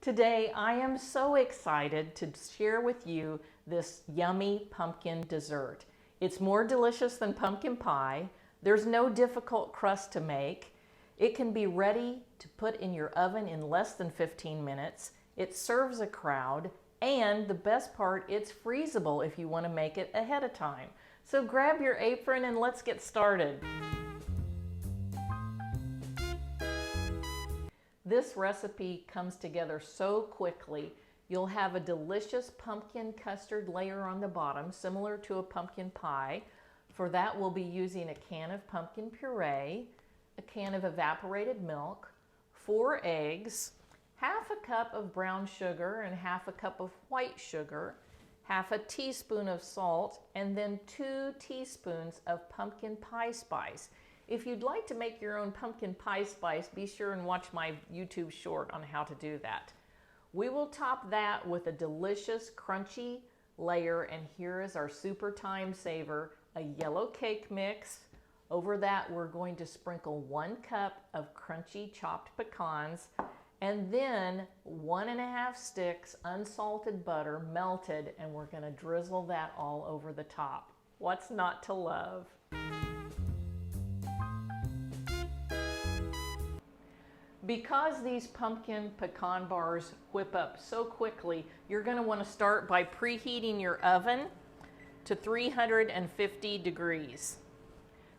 Today I am so excited to share with you this yummy pumpkin dessert. It's more delicious than pumpkin pie. There's no difficult crust to make. It can be ready to put in your oven in less than 15 minutes. It serves a crowd, and the best part, it's freezable if you want to make it ahead of time. So grab your apron and let's get started. This recipe comes together so quickly. You'll have a delicious pumpkin custard layer on the bottom, similar to a pumpkin pie. For that, we'll be using a can of pumpkin puree, a can of evaporated milk, 4 eggs, half a cup of brown sugar and half a cup of white sugar, half a teaspoon of salt, and then 2 teaspoons of pumpkin pie spice. If you'd like to make your own pumpkin pie spice, be sure and watch my YouTube short on how to do that. We will top that with a delicious crunchy layer, and here is our super time saver, a yellow cake mix. Over that, we're going to sprinkle 1 cup of crunchy chopped pecans, and then 1½ sticks unsalted butter melted, and we're going to drizzle that all over the top. What's not to love? Because these pumpkin pecan bars whip up so quickly, you're going to want to start by preheating your oven to 350 degrees.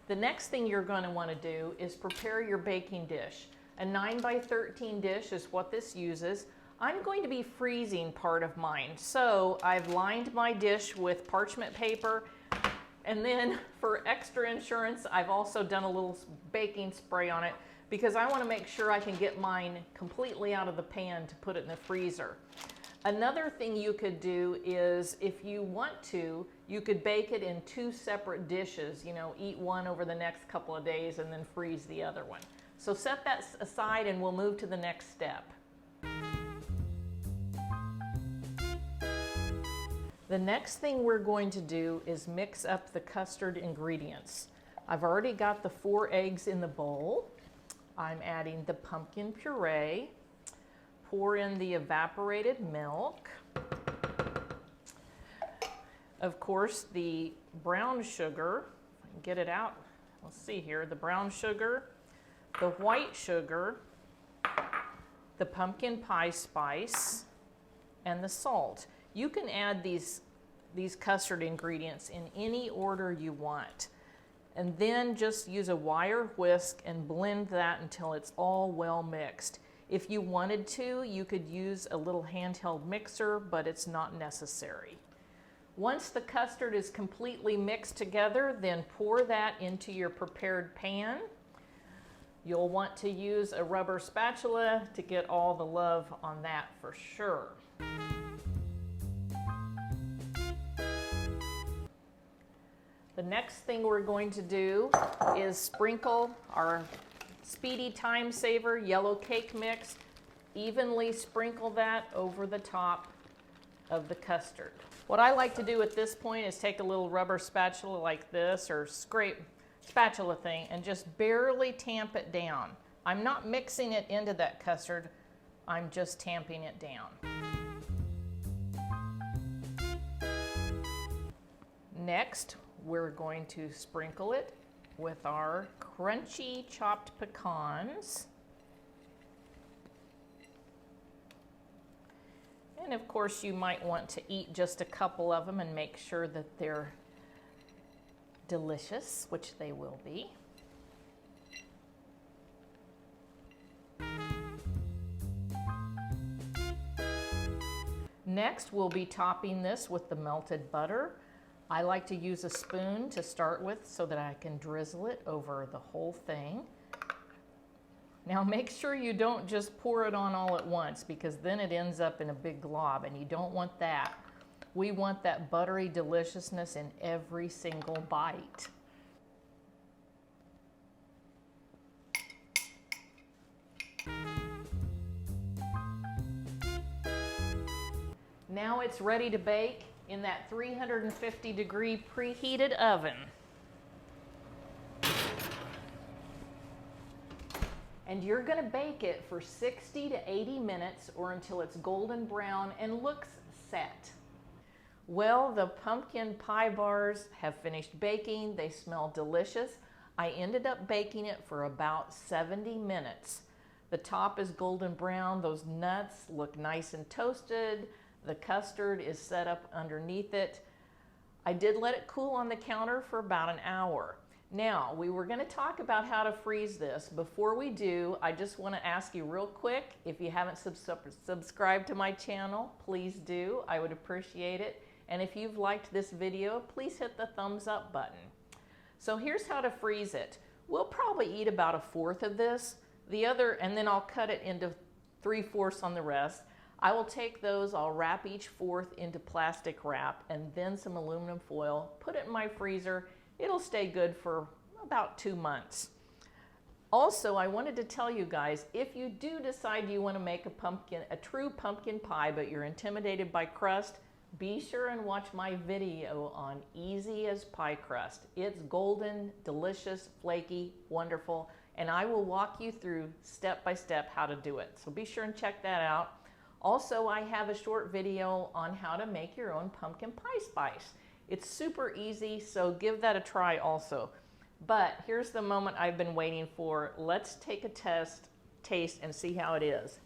The next thing you're going to want to do is prepare your baking dish. A 9 by 13 dish is what this uses. I'm going to be freezing part of mine, so I've lined my dish with parchment paper, and then for extra insurance, I've also done a little baking spray on it, because I want to make sure I can get mine completely out of the pan to put it in the freezer. Another thing you could do is, if you want to, you could bake it in 2 separate dishes, eat one over the next couple of days and then freeze the other one. So set that aside and we'll move to the next step. The next thing we're going to do is mix up the custard ingredients. I've already got the 4 eggs in the bowl. I'm adding the pumpkin puree, pour in the evaporated milk, of course the brown sugar, get it out, let's see here, the brown sugar, the white sugar, the pumpkin pie spice, and the salt. You can add these custard ingredients in any order you want. And then just use a wire whisk and blend that until it's all well mixed. If you wanted to, you could use a little handheld mixer, but it's not necessary. Once the custard is completely mixed together, then pour that into your prepared pan. You'll want to use a rubber spatula to get all the love on that for sure. The next thing we're going to do is sprinkle our speedy time saver yellow cake mix. Evenly sprinkle that over the top of the custard. What I like to do at this point is take a little rubber spatula like this, or scrape spatula thing, and just barely tamp it down. I'm not mixing it into that custard, I'm just tamping it down. Next, we're going to sprinkle it with our crunchy chopped pecans. And of course, you might want to eat just a couple of them and make sure that they're delicious, which they will be. Next, we'll be topping this with the melted butter. I like to use a spoon to start with so that I can drizzle it over the whole thing. Now make sure you don't just pour it on all at once, because then it ends up in a big glob, and you don't want that. We want that buttery deliciousness in every single bite. Now it's ready to bake in that 350 degree preheated oven. And you're going to bake it for 60 to 80 minutes or until it's golden brown and looks set. Well, the pumpkin pie bars have finished baking. They smell delicious. I ended up baking it for about 70 minutes. The top is golden brown. Those nuts look nice and toasted. The custard is set up underneath it. I did let it cool on the counter for about an hour. Now, we were going to talk about how to freeze this. Before we do, I just want to ask you real quick, if you haven't subscribed to my channel, please do. I would appreciate it. And if you've liked this video, please hit the thumbs up button. So here's how to freeze it. We'll probably eat about a fourth of this. And then I'll cut it into 3/4 on the rest. I will take those, I'll wrap each fourth into plastic wrap and then some aluminum foil, put it in my freezer. It'll stay good for about 2 months. Also, I wanted to tell you guys, if you do decide you want to make a true pumpkin pie, but you're intimidated by crust, be sure and watch my video on easy as pie crust. It's golden, delicious, flaky, wonderful, and I will walk you through step by step how to do it. So be sure and check that out. Also, I have a short video on how to make your own pumpkin pie spice. It's super easy, so give that a try also. But here's the moment I've been waiting for. Let's take a taste and see how it is.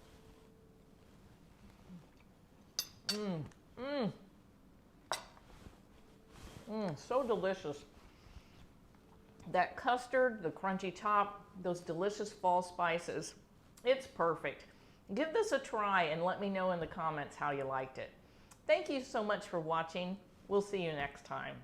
So delicious. That custard, the crunchy top, those delicious fall spices, it's perfect. Give this a try and let me know in the comments how you liked it. Thank you so much for watching. We'll see you next time.